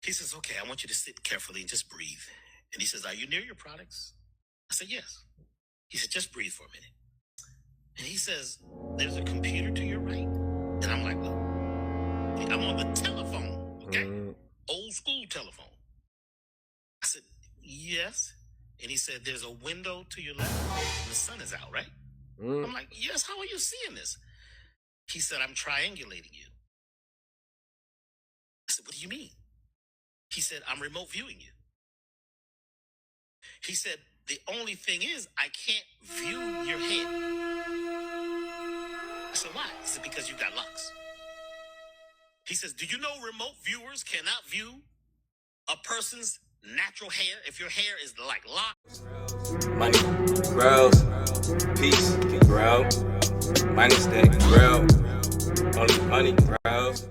He says, okay, I want you to sit carefully and just breathe. And he says, are you near your products? I said, yes. He said, just breathe for a minute. And he says, there's a computer to your right. And I'm like, well, I'm on the telephone, okay? Old school telephone. I said, yes. And he said, there's a window to your left and the sun is out, right? I'm like, yes, how are you seeing this? He said, I'm triangulating you. I said, what do you mean? He said, I'm remote viewing you. He said, the only thing is I can't view your head. I said, why? He said, because you got locks. He says, do you know remote viewers cannot view a person's natural hair if your hair is like locked? Money, grows, peace, grow, money stay, grow, only money grows.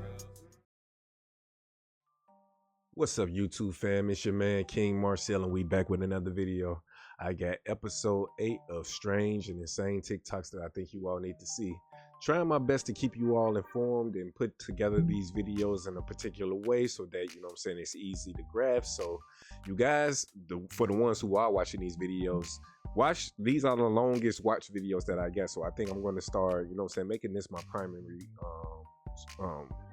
What's up, YouTube fam? It's your man King Marcel, and we back with another video. I got episode 8 of strange and insane TikToks that I think you all need to see. Trying my best to keep you all informed and put together these videos in a particular way so that, you know what I'm saying, it's easy to grasp. So you guys, for the ones who are watching these videos, watch. These are the longest watch videos that I get. So I think I'm going to start, you know what I'm saying, making this my primary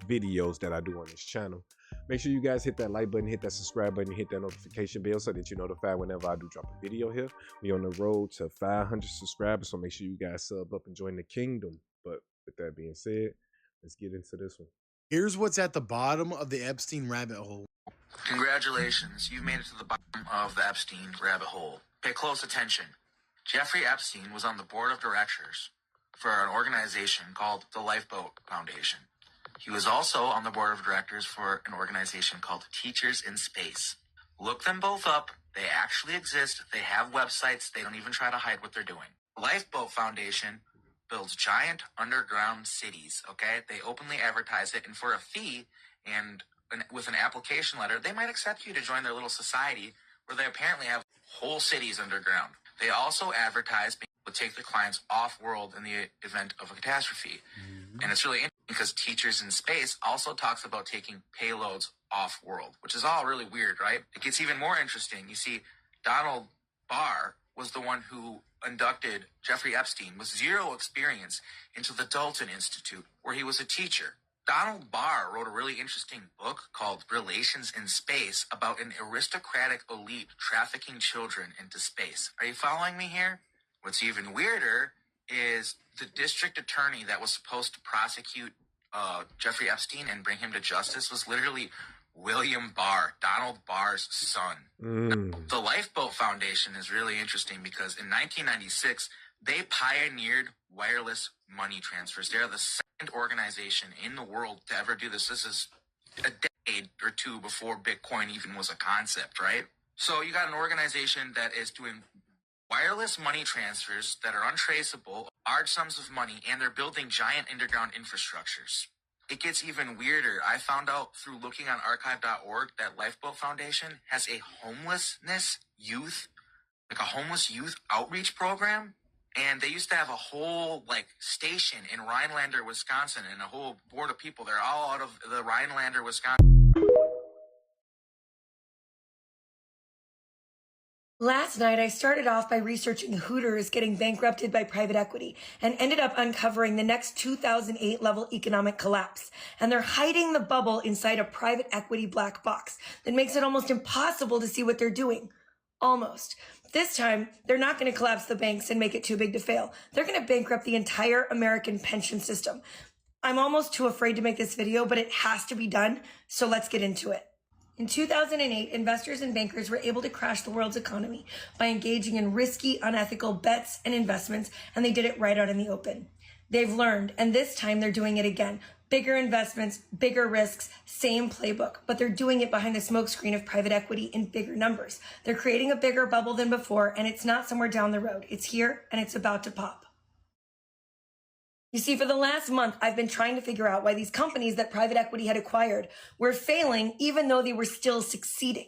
videos that I do on this channel. Make sure you guys hit that like button, hit that subscribe button, hit that notification bell so that you're notified whenever I do drop a video here. We're on the road to 500 subscribers, so make sure you guys sub up and join the kingdom. But with that being said, let's get into this one. Here's what's at the bottom of the Epstein rabbit hole. Congratulations, you've made it to the bottom of the Epstein rabbit hole. Pay close attention. Jeffrey Epstein was on the board of directors for an organization called the Lifeboat Foundation. He was also on the board of directors for an organization called Teachers in Space. Look them both up. They actually exist. They have websites. They don't even try to hide what they're doing. Lifeboat Foundation builds giant underground cities, okay? They openly advertise it, and for a fee and with an application letter, they might accept you to join their little society where they apparently have whole cities underground. They also advertise being able to take their clients off-world in the event of a catastrophe. And it's really interesting because Teachers in Space also talks about taking payloads off-world, which is all really weird, right? It gets even more interesting. You see, Donald Barr was the one who inducted Jeffrey Epstein with zero experience into the Dalton Institute, where he was a teacher. Donald Barr wrote a really interesting book called Relations in Space about an aristocratic elite trafficking children into space. Are you following me here? What's even weirder is the district attorney that was supposed to prosecute Jeffrey Epstein and bring him to justice was literally William Barr, Donald Barr's son. The Lifeboat Foundation is really interesting because in 1996, they pioneered wireless money transfers. They're the second organization in the world to ever do this. This is a decade or two before Bitcoin even was a concept, right? So you got an organization that is doing wireless money transfers that are untraceable, large sums of money, and they're building giant underground infrastructures. It gets even weirder. I found out through looking on archive.org that Lifeboat Foundation has a homeless youth outreach program. And they used to have a whole station in Rhinelander, Wisconsin, and a whole board of people. They're all out of the Rhinelander, Wisconsin. Last night, I started off by researching Hooters getting bankrupted by private equity and ended up uncovering the next 2008 level economic collapse. And they're hiding the bubble inside a private equity black box that makes it almost impossible to see what they're doing. Almost. This time, they're not going to collapse the banks and make it too big to fail. They're going to bankrupt the entire American pension system. I'm almost too afraid to make this video, but it has to be done, so let's get into it. In 2008, investors and bankers were able to crash the world's economy by engaging in risky, unethical bets and investments, and they did it right out in the open. They've learned, and this time they're doing it again. Bigger investments, bigger risks, same playbook, but they're doing it behind the smokescreen of private equity in bigger numbers. They're creating a bigger bubble than before, and it's not somewhere down the road. It's here, and it's about to pop. You see, for the last month, I've been trying to figure out why these companies that private equity had acquired were failing even though they were still succeeding.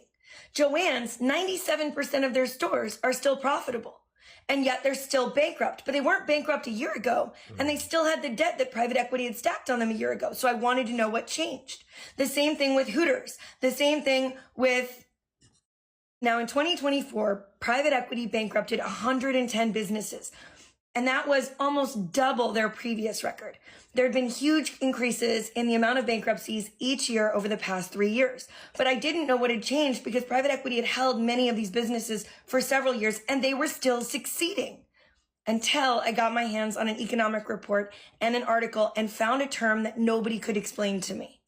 Joann's, 97% of their stores are still profitable. And yet they're still bankrupt. But they weren't bankrupt a year ago, and they still had the debt that private equity had stacked on them a year ago. So I wanted to know what changed. The same thing with Hooters. The same thing with... Now in 2024, private equity bankrupted 110 businesses. And that was almost double their previous record. There had been huge increases in the amount of bankruptcies each year over the past 3 years. But I didn't know what had changed because private equity had held many of these businesses for several years and they were still succeeding. Until I got my hands on an economic report and an article and found a term that nobody could explain to me.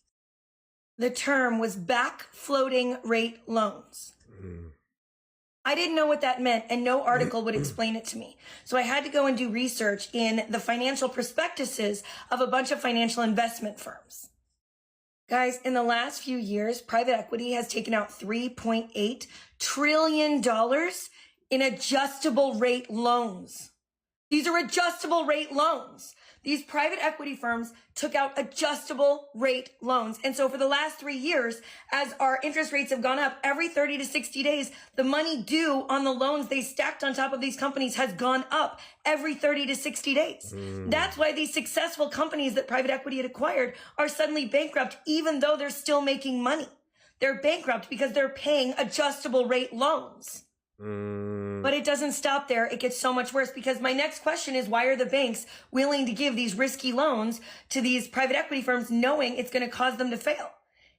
The term was back floating rate loans. I didn't know what that meant, and no article would explain it to me. So I had to go and do research in the financial prospectuses of a bunch of financial investment firms. Guys, in the last few years, private equity has taken out $3.8 trillion in adjustable rate loans. These are adjustable rate loans. These private equity firms took out adjustable rate loans. And so for the last 3 years, as our interest rates have gone up, every 30 to 60 days, the money due on the loans they stacked on top of these companies has gone up every 30 to 60 days. That's why these successful companies that private equity had acquired are suddenly bankrupt, even though they're still making money. They're bankrupt because they're paying adjustable rate loans. But it doesn't stop there. It gets so much worse because my next question is, why are the banks willing to give these risky loans to these private equity firms knowing it's going to cause them to fail?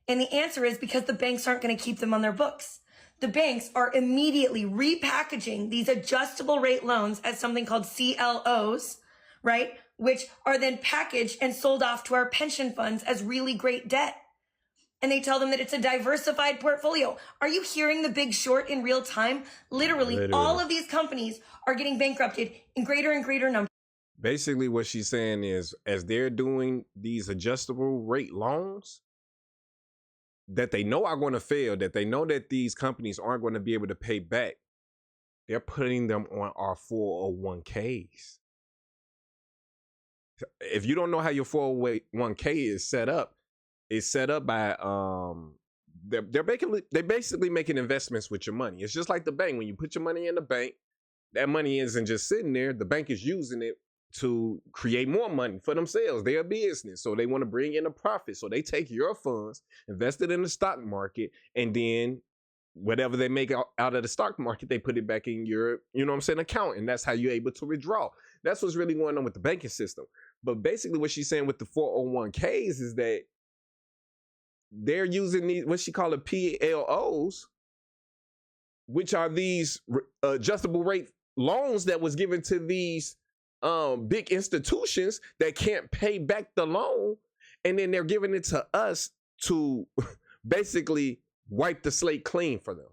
And the answer is because the banks aren't going to keep them on their books. The banks are immediately repackaging these adjustable rate loans as something called CLOs, right? Which are then packaged and sold off to our pension funds as really great debt. And they tell them that it's a diversified portfolio. Are you hearing The Big Short in real time? Literally, all of these companies are getting bankrupted in greater and greater numbers. Basically, what she's saying is, as they're doing these adjustable rate loans that they know are going to fail, that they know that these companies aren't going to be able to pay back, they're putting them on our 401ks. If you don't know how your 401k is set up, it's set up by they're basically making investments with your money. It's just like the bank. When you put your money in the bank, that money isn't just sitting there. The bank is using it to create more money for themselves. They're a business, so they want to bring in a profit. So they take your funds, invest it in the stock market, and then whatever they make out of the stock market, they put it back in your, account. And that's how you're able to withdraw. That's what's really going on with the banking system. But basically what she's saying with the 401ks is that they're using these, what she call it, PLOs, which are these adjustable rate loans that was given to these big institutions that can't pay back the loan. And then they're giving it to us to basically wipe the slate clean for them.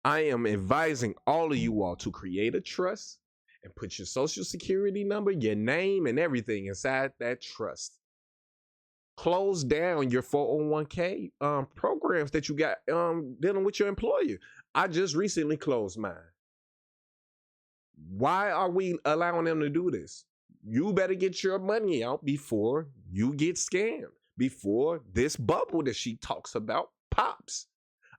I am advising all of you all to create a trust and put your social security number, your name, and everything inside that trust. Close down your 401k programs that you got dealing with your employer. I just recently closed mine. Why are we allowing them to do this? You better get your money out before you get scammed, before this bubble that she talks about pops.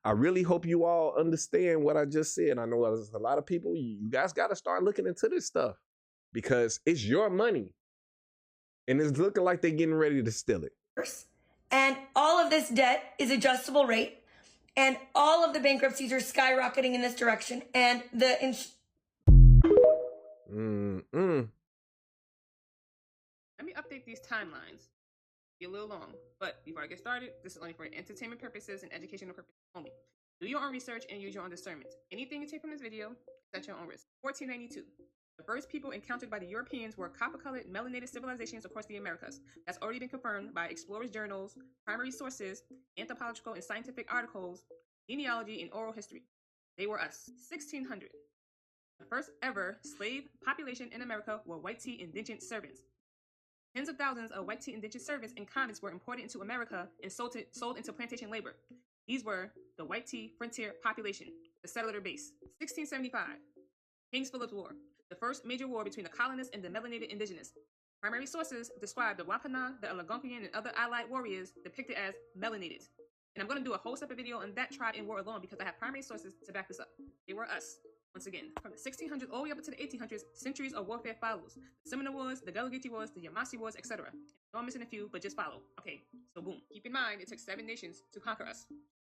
I really hope you all understand what I just said. I know there's a lot of people, you guys got to start looking into this stuff because it's your money. And it's looking like they're getting ready to steal it. And all of this debt is adjustable rate. And all of the bankruptcies are skyrocketing in this direction. And the... Let me update these timelines. Be a little long, but before I get started, this is only for entertainment purposes and educational purposes only. Do your own research and use your own discernment. Anything you take from this video is at your own risk. 1492. The first people encountered by the Europeans were copper-colored, melanated civilizations across the Americas. That's already been confirmed by explorers' journals, primary sources, anthropological and scientific articles, genealogy, and oral history. They were us. 1600. The first ever slave population in America were white tea indentured servants. Tens of thousands of white tea indentured servants and convicts were imported into America and sold into plantation labor. These were the white tea frontier population, the settler base. 1675, Kings Philip's War, the first major war between the colonists and the melanated indigenous. Primary sources describe the Wampanoag, the Algonquian, and other allied warriors depicted as melanated. And I'm going to do a whole separate video on that tribe and war alone because I have primary sources to back this up. They were us. Once again, from the 1600s all the way up to the 1800s, centuries of warfare follows. The Seminole Wars, the Gullah-Geechee Wars, the Yamasee Wars, etc. No, I'm missing a few, but just follow. Okay, so boom. Keep in mind, it took 7 nations to conquer us.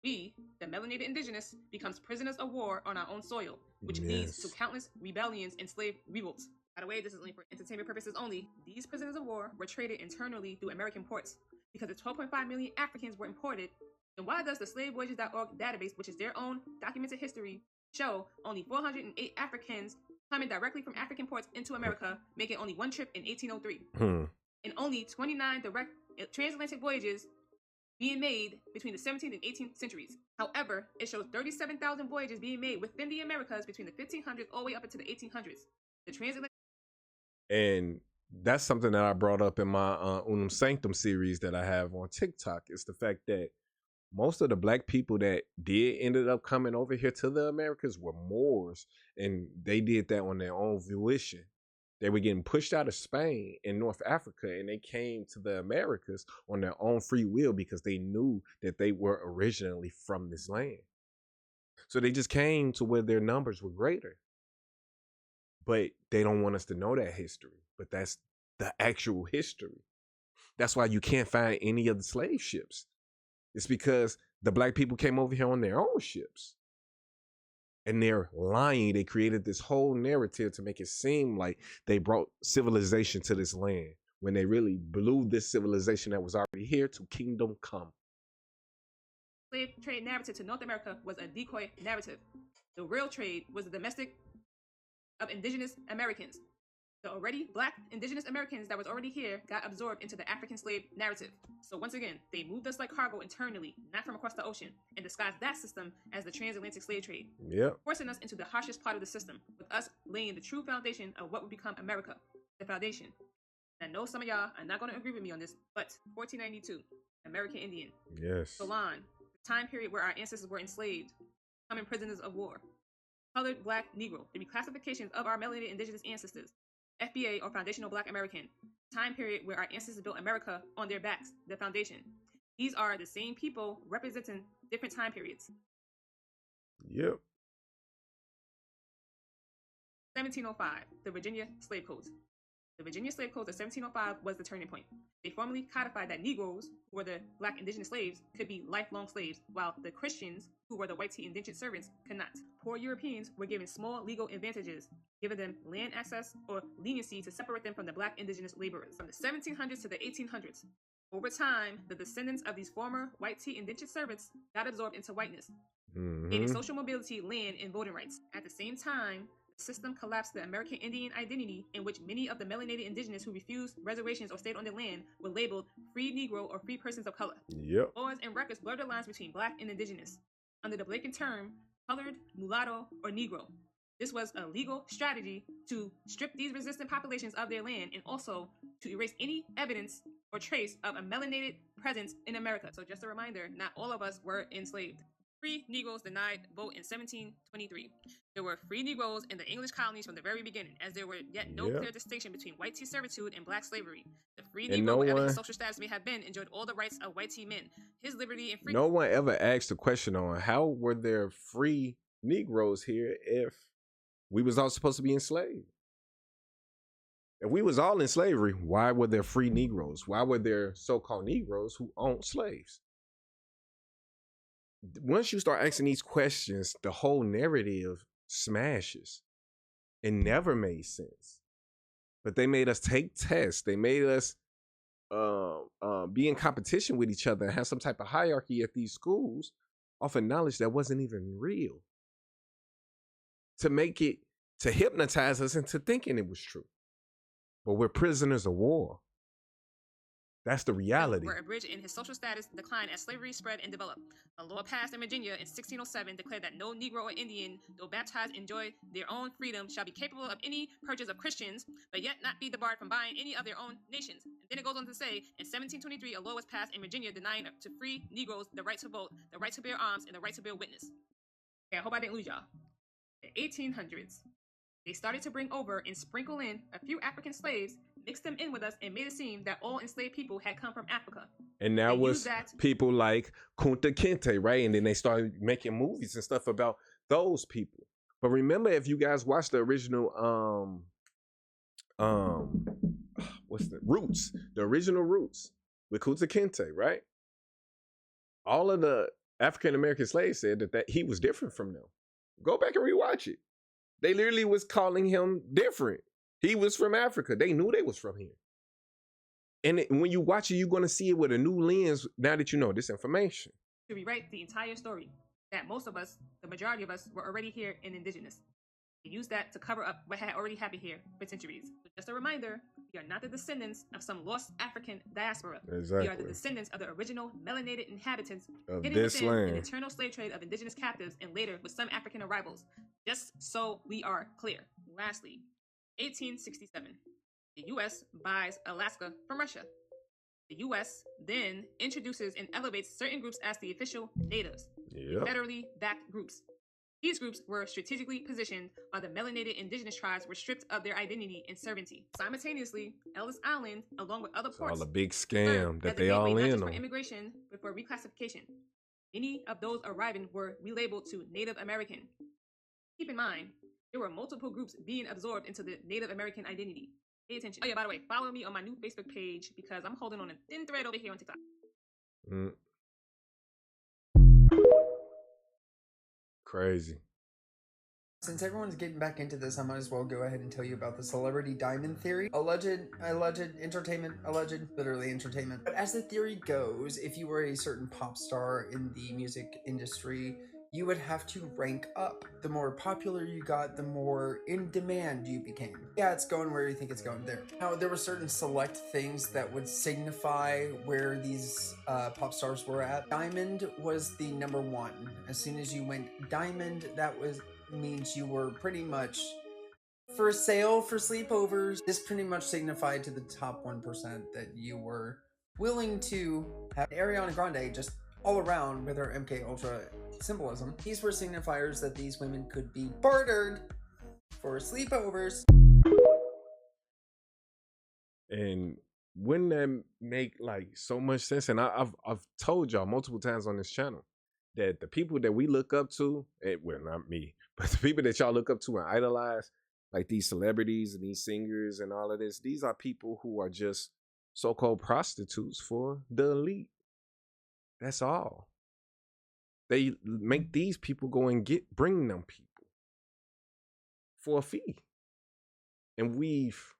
We, the melanated indigenous, becomes prisoners of war on our own soil, which leads to countless rebellions and slave revolts. By the way, this is only for entertainment purposes only. These prisoners of war were traded internally through American ports. Because the 12.5 million Africans were imported, then why does the slavevoyages.org database, which is their own documented history, show only 408 Africans coming directly from African ports into America, making only 1 trip in 1803, and only 29 direct transatlantic voyages being made between the 17th and 18th centuries. However, it shows 37,000 voyages being made within the Americas between the 1500s all the way up into the 1800s. The transatlantic. And that's something that I brought up in my Unum Sanctum series that I have on TikTok. It's the fact that most of the black people that ended up coming over here to the Americas were Moors, and they did that on their own volition. They were getting pushed out of Spain and North Africa, and they came to the Americas on their own free will because they knew that they were originally from this land. So they just came to where their numbers were greater. But they don't want us to know that history. But that's the actual history. That's why you can't find any of the slave ships. It's because the black people came over here on their own ships. And they're lying. They created this whole narrative to make it seem like they brought civilization to this land when they really blew this civilization that was already here to kingdom come. Slave trade narrative to North America was a decoy narrative. The real trade was the domestic of indigenous Americans. The already black indigenous Americans that was already here got absorbed into the African slave narrative. So once again, they moved us like cargo internally, not from across the ocean, and disguised that system as the transatlantic slave trade. Yep. Forcing us into the harshest part of the system, with us laying the true foundation of what would become America, the foundation. And I know some of y'all are not going to agree with me on this, but 1492, American Indian. Yes. Solon, the time period where our ancestors were enslaved, becoming prisoners of war. Colored Black Negro, the reclassifications of our melanated indigenous ancestors. FBA, or Foundational Black American, time period where our ancestors built America on their backs, the foundation. These are the same people representing different time periods. Yep. 1705, the Virginia Slave Codes. The Virginia Slave Codes of 1705 was the turning point. They formally codified that Negroes, who were the black indigenous slaves, could be lifelong slaves, while the Christians, who were the white indentured servants, could not. Poor Europeans were given small legal advantages, giving them land access or leniency to separate them from the black indigenous laborers. From the 1700s to the 1800s, over time, the descendants of these former white indentured servants got absorbed into whiteness, gaining social mobility, land, and voting rights. At the same time, the system collapsed the American Indian identity, in which many of the melanated indigenous who refused reservations or stayed on their land were labeled free Negro or free persons of color. Yep. Laws and records blurred the lines between black and indigenous under the blatant term colored, mulatto, or Negro. This was a legal strategy to strip these resistant populations of their land and also to erase any evidence or trace of a melanated presence in America. So just a reminder, not all of us were enslaved. Free Negroes denied vote in 1723. There were free Negroes in the English colonies from the very beginning, as there were yet no clear distinction between white tea servitude and black slavery. The free Negro, whatever his social status may have been, enjoyed all the rights of white tea men. His liberty and freedom. No one ever asked the question on how were there free Negroes here if we was all supposed to be enslaved? If we was all in slavery, why were there free Negroes? Why were there so-called Negroes who owned slaves? Once you start asking these questions, the whole narrative smashes. It never made sense. But they made us take tests. They made us be in competition with each other and have some type of hierarchy at these schools off of knowledge that wasn't even real. To hypnotize us into thinking it was true. But we're prisoners of war. That's the reality. Were abridged in his social status declined as slavery spread and developed. A law passed in Virginia in 1607 declared that no Negro or Indian, though baptized, enjoy their own freedom, shall be capable of any purchase of Christians, but yet not be debarred from buying any of their own nations. And then it goes on to say, in 1723, a law was passed in Virginia denying to free Negroes the right to vote, the right to bear arms, and the right to bear witness. Okay, I hope I didn't lose y'all. The 1800s. They started to bring over and sprinkle in a few African slaves, mixed them in with us and made it seem that all enslaved people had come from Africa. And that They was used that- people like Kunta Kinte, right? And then they started making movies and stuff about those people. But remember, if you guys watched the original what's the Roots, the original Roots with Kunta Kinte, right? All of the African American slaves said that he was different from them. Go back and rewatch it. They literally was calling him different. He was from Africa. They knew they was from here. And when you watch it, you're going to see it with a new lens now that you know this information. To rewrite the entire story, that most of us, the majority of us, were already here and indigenous. They used that to cover up what had already happened here for centuries. So just a reminder, we are not the descendants of some lost African diaspora. Exactly. We are the descendants of the original melanated inhabitants Of hidden this within land. an eternal slave trade of indigenous captives and later with some African arrivals. Just so we are clear. Lastly, 1867. The U.S. buys Alaska from Russia. The U.S. then introduces and elevates certain groups as the official natives, Yep. federally backed groups. These groups were strategically positioned while the melanated indigenous tribes were stripped of their identity and sovereignty. Simultaneously, Ellis Island, along with other It's ports, all a big served scam as that the they all gateway not in just for on. immigration, but for reclassification. Many of those arriving were relabeled to Native American. Keep in mind, there were multiple groups being absorbed into the Native American identity. Pay attention. Oh yeah, by the way, follow me on my new Facebook page because I'm holding on a thin thread over here on TikTok. Mm. Crazy. Since everyone's getting back into this, I might as well go ahead and tell you about the celebrity diamond theory. Alleged entertainment, literally entertainment. But as the theory goes, if you were a certain pop star in the music industry, you would have to rank up. The more popular you got, the more in demand you became. Yeah, it's going where you think it's going there. Now, there were certain select things that would signify where these pop stars were at. Diamond was the number one. As soon as you went diamond, that means you were pretty much for sale for sleepovers. This pretty much signified to the top 1% that you were willing to have Ariana Grande just all around with her MK Ultra symbolism. These were signifiers that these women could be bartered for sleepovers. And wouldn't that make like so much sense? And I've told y'all multiple times on this channel that the people that we look up to, well, not me, but the people that y'all look up to and idolize, like these celebrities and these singers and all of this, these are people who are just so-called prostitutes for the elite. That's all. They make these people go and bring them people for a fee. And we've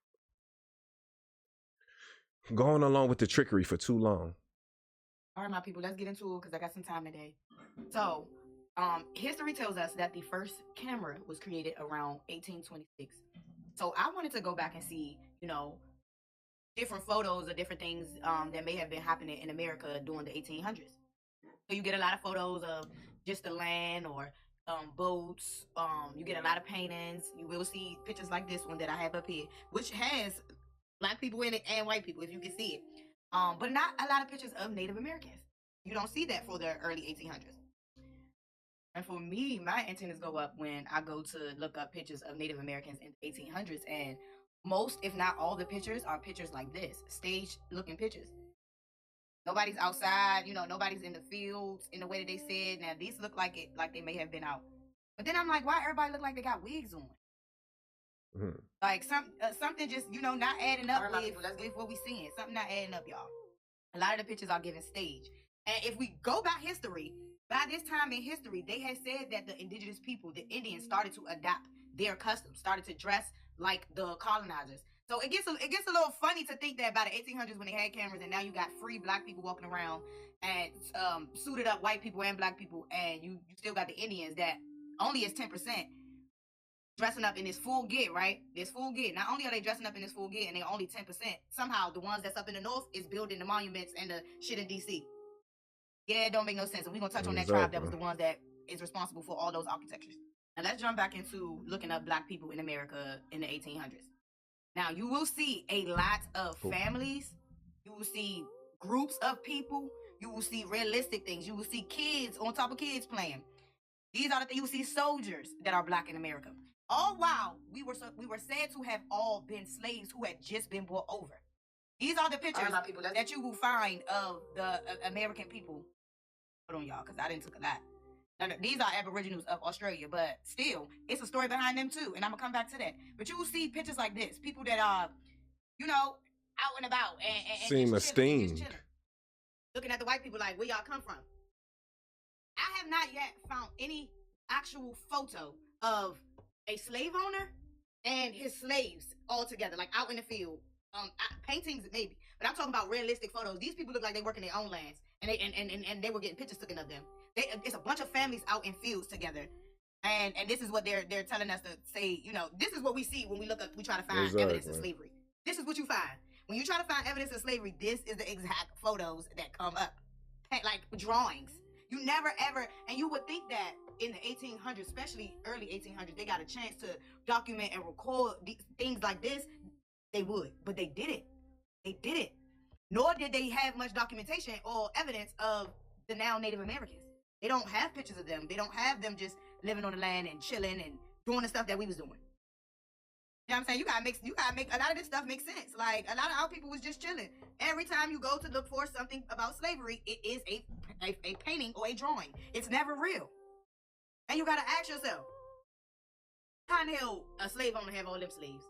gone along with the trickery for too long. All right, my people, let's get into it because I got some time today. So, history tells us that the first camera was created around 1826. So I wanted to go back and see, different photos of different things that may have been happening in America during the 1800s. So you get a lot of photos of just the land or boats. You get a lot of paintings. You will see pictures like this one that I have up here, which has Black people in it and white people, if you can see it. But not a lot of pictures of Native Americans. You don't see that for the early 1800s. And for me, my antennas go up when I go to look up pictures of Native Americans in the 1800s. And most, if not all the pictures are pictures like this, stage-looking pictures. Nobody's outside, nobody's in the fields in the way that they said. Now, these look like they may have been out. But then I'm like, why everybody look like they got wigs on? Mm-hmm. Like something just, not adding up with what we seeing. Something not adding up, y'all. A lot of the pictures are given stage. And if we go by history, by this time in history, they had said that the indigenous people, the Indians, started to adopt their customs, started to dress like the colonizers. So it gets a little funny to think that by the 1800s when they had cameras and now you got free Black people walking around and suited up white people and Black people, and you still got the Indians that only is 10% dressing up in this full gear, right? This full gear. Not only are they dressing up in this full gear and they're only 10%, somehow the ones that's up in the north is building the monuments and the shit in DC. Yeah, it don't make no sense. And we're going to touch on that tribe that was the one that is responsible for all those architectures. Now let's jump back into looking up Black people in America in the 1800s. Now you will see a lot of families. You will see groups of people. You will see realistic things. You will see kids on top of kids playing. These are the things. You will see soldiers that are Black in America. All while we were said to have all been slaves who had just been brought over. These are the pictures that you will find of the American people. Hold on, y'all, because I didn't took a lot. Now, these are Aboriginals of Australia, but still, it's a story behind them too, and I'm gonna come back to that. But you will see pictures like this, people that are, you know, out and about and seem just chilling, esteemed. looking at the white people like, where y'all come from? I have not yet found any actual photo of a slave owner and his slaves all together, like out in the field. Paintings maybe, but I'm talking about realistic photos. These people look like they work in their own lands, and they were getting pictures taken of them. It's a bunch of families out in fields together, and this is what they're telling us to say. You know, this is what we see when we try to find evidence of slavery. This is what you find when you try to find evidence of slavery. This is the exact photos that come up, like drawings. You never ever, and you would think that in the 1800s, especially early 1800s, they got a chance to document and record things like this. They would, but they didn't. They didn't. Nor did they have much documentation or evidence of the now Native Americans. They don't have pictures of them. They don't have them just living on the land and chilling and doing the stuff that we was doing. You know what I'm saying? You gotta make a lot of this stuff make sense. Like, a lot of our people was just chilling. Every time you go to look for something about slavery, it is a painting or a drawing. It's never real. And you gotta ask yourself, how in the hell a slave owner have all them slaves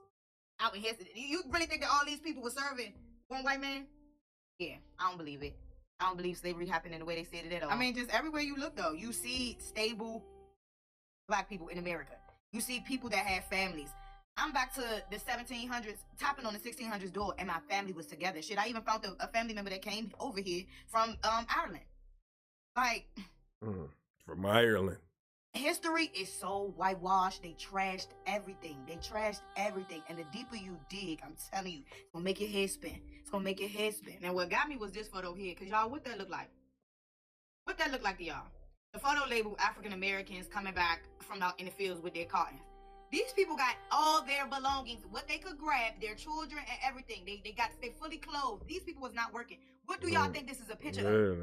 out in history? You really think that all these people were serving one white man? Yeah, I don't believe it. I don't believe slavery happened in the way they said it at all. I mean, just everywhere you look, though, you see stable black people in America. You see people that have families. I'm back to the 1700s, tapping on the 1600s door, and my family was together. Shit, I even found a family member that came over here from Ireland. Like, from Ireland. History is so whitewashed. They trashed everything. And the deeper you dig, I'm telling you, it's gonna make your head spin. It's gonna make your head spin. And what got me was this photo here, because y'all, what that look like? What that look like to y'all? The photo labeled African Americans coming back from out in the fields with their cotton. These people got all their belongings, what they could grab, their children and everything. They fully clothed. These people was not working. What do y'all think this is a picture of?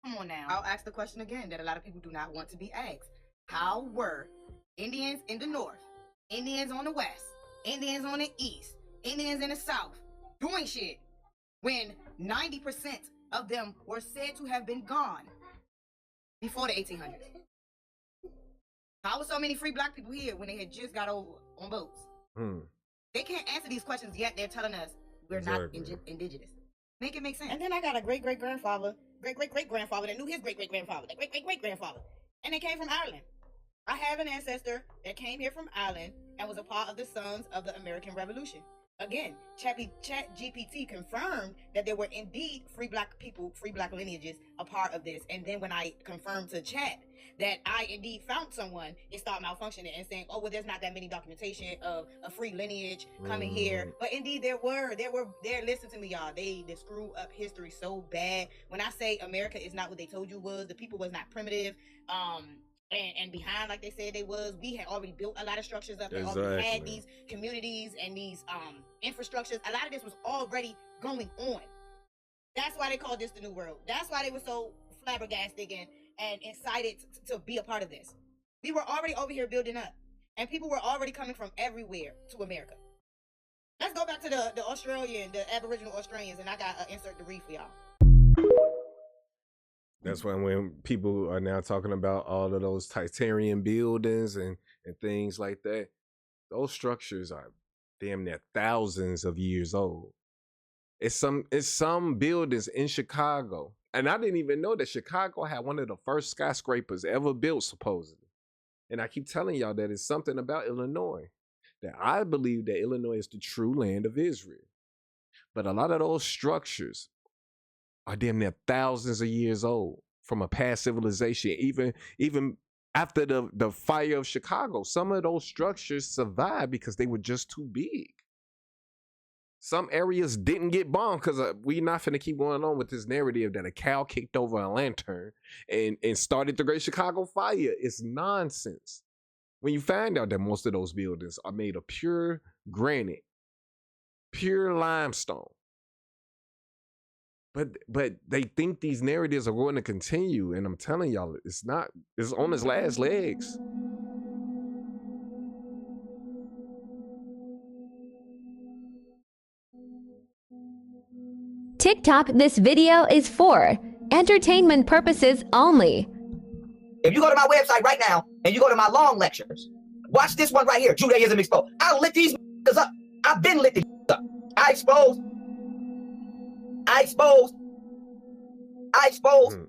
Come on now. I'll ask the question again that a lot of people do not want to be asked. How were Indians in the north, Indians on the west, Indians on the east, Indians in the south doing shit when 90% of them were said to have been gone before the 1800s? How were so many free black people here when they had just got over on boats? They can't answer these questions yet. They're telling us we're not indigenous. Make it make sense. And then I got a great-great-grandfather that knew his great-great-grandfather, the great-great-great-grandfather. And they came from Ireland. I have an ancestor that came here from Ireland and was a part of the Sons of the American Revolution. Again, ChatGPT confirmed that there were indeed free black people, free black lineages a part of this. And then when I confirmed to Chat that I indeed found someone, it started malfunctioning and saying, oh, well, there's not that many documentation of a free lineage coming here. But indeed there were, listen to me, y'all. They screw up history so bad. When I say America is not what they told you it was, the people was not primitive, and behind like they said they was. We had already built a lot of structures up. Exactly. We already had these communities and these infrastructures. A lot of this was already going on. That's why they called this the New World. That's why they were so flabbergasted and excited to be a part of this. We were already over here building up, and people were already coming from everywhere to America. Let's go back to the Aboriginal Australians, and I got insert the reef for y'all. That's why when people are now talking about all of those Titanium buildings and things like that, those structures are damn near thousands of years old. It's some buildings in Chicago. And I didn't even know that Chicago had one of the first skyscrapers ever built, supposedly. And I keep telling y'all that it's something about Illinois, that I believe that Illinois is the true land of Israel. But a lot of those structures are damn near thousands of years old from a past civilization. Even after the fire of Chicago, some of those structures survived because they were just too big. Some areas didn't get bombed because we're not finna keep going on with this narrative that a cow kicked over a lantern and started the Great Chicago Fire. It's nonsense. When you find out that most of those buildings are made of pure granite, pure limestone. But they think these narratives are going to continue, and I'm telling y'all, it's not. It's on its last legs. TikTok this video is for entertainment purposes only. If you go to my website right now and you go to my long lectures, watch this one right here, Judaism Exposed. I lit these up. I've been lit these up. I exposed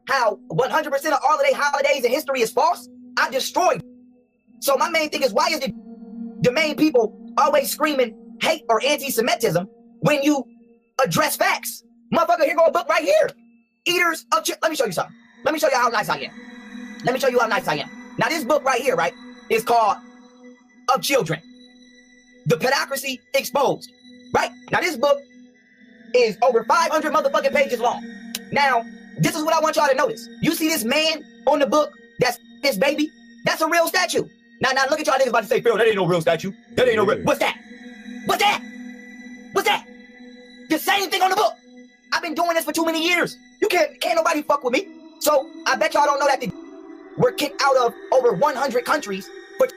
how 100% of all of their holidays and history is false. I destroyed. So my main thing is, why is the main people always screaming hate or anti-Semitism when you address facts? Motherfucker, here go a book right here. Eaters of Let me show you something. Let me show you how nice I am. Let me show you how nice I am. Now this book right here, right, is called Of Children. The Pedocracy Exposed. Right? Now this book is over 500 motherfucking pages long. Now, this is what I want y'all to notice. You see this man on the book, that's this baby? That's a real statue. Now look at y'all niggas about to say, Phil, that ain't no real statue. That ain't no real. What's that? What's that? What's that? The same thing on the book. I've been doing this for too many years. You can't nobody fuck with me. So I bet y'all don't know that we're kicked out of over 100 countries. But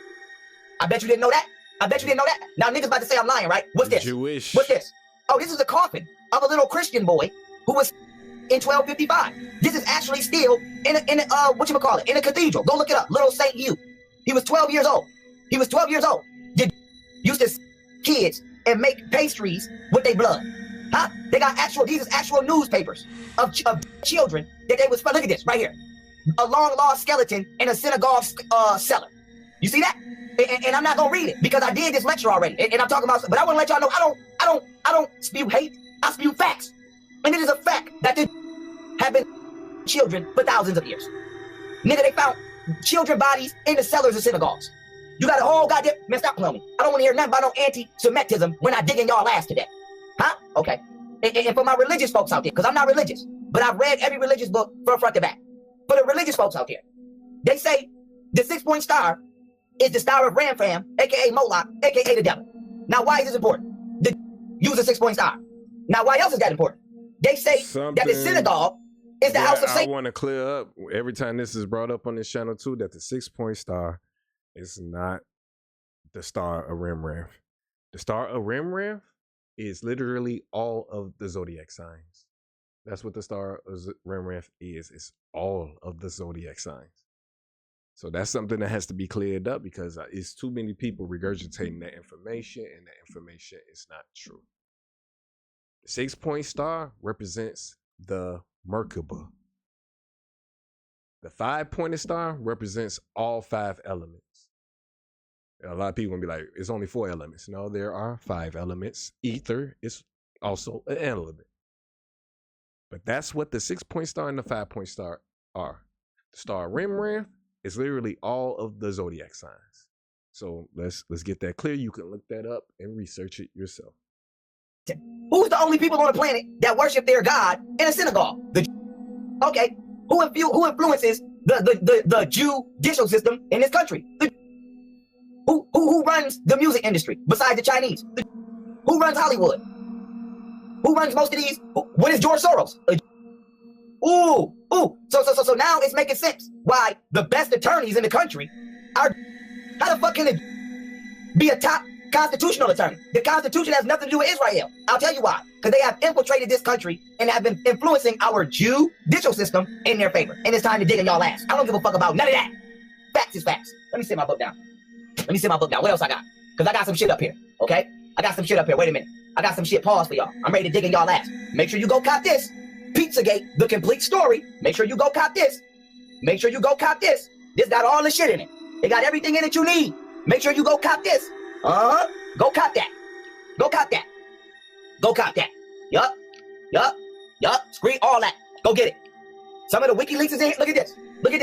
I bet you didn't know that. I bet you didn't know that. Now niggas about to say I'm lying, right? What's this? Jewish. What's this? Oh, this is a coffin of a little Christian boy who was in 1255. This is actually still in a whatchamacallit, in a cathedral. Go look it up. Little Saint Hugh. He was 12 years old. He was 12 years old. Used to kids and make pastries with their blood. Huh? They got these is actual newspapers of children that they was, look at this right here. A long lost skeleton in a synagogue cellar. You see that? And I'm not gonna read it because I did this lecture already. And I'm talking about, but I want to let y'all know I don't spew hate. I spew facts. And it is a fact that there have been children for thousands of years. Nigga, they found children bodies in the cellars of synagogues. You got a whole goddamn, man, stop playing me. I don't want to hear nothing about no anti-Semitism when I dig in y'all ass today. Huh? Okay. And for my religious folks out there, because I'm not religious, but I've read every religious book from front to back. For the religious folks out there, they say the 6-point star is the star of Rampham, aka Moloch, aka the devil. Now, why is this important? Use a 6-point star. Now, why else is that important? They say that the synagogue is the house of Satan. I want to clear up every time this is brought up on this channel too, that the 6-point star is not the star of Rembrandt. The star of Rembrandt is literally all of the zodiac signs. That's what the star of Rembrandt is. It's all of the zodiac signs. So that's something that has to be cleared up because it's too many people regurgitating that information, and that information is not true. The 6-point star represents the Merkaba. The 5-pointed star represents all 5 elements. A lot of people gonna be like, it's only 4 elements. No, there are 5 elements. Ether is also an element. But that's what the 6-point star and the 5-point star are. The star Rembrandt is literally all of the zodiac signs. So let's get that clear. You can look that up and research it yourself. Who's the only people on the planet that worship their God in a synagogue? Okay. Who influences the judicial system in this country? Who runs the music industry besides the Chinese? Who runs Hollywood? Who runs most of these? What is George Soros? So now it's making sense why the best attorneys in the country are. How the fuck can it be a top constitutional attorney? The Constitution has nothing to do with Israel. I'll tell you why. Because they have infiltrated this country and have been influencing our judicial system in their favor. And it's time to dig in y'all ass. I don't give a fuck about none of that. Facts is facts. Let me sit my book down. What else I got? Because I got some shit up here. Okay? I got some shit up here. Wait a minute. I got some shit. Pause for y'all. I'm ready to dig in y'all ass. Make sure you go cop this. Pizzagate, the complete story. Make sure you go cop this. Make sure you go cop this. This got all the shit in it. It got everything in it you need. Make sure you go cop this. Go cop that. Go cop that. Go cop that. Yup. Screen all that. Go get it. Some of the WikiLeaks is in here. Look at this. Look at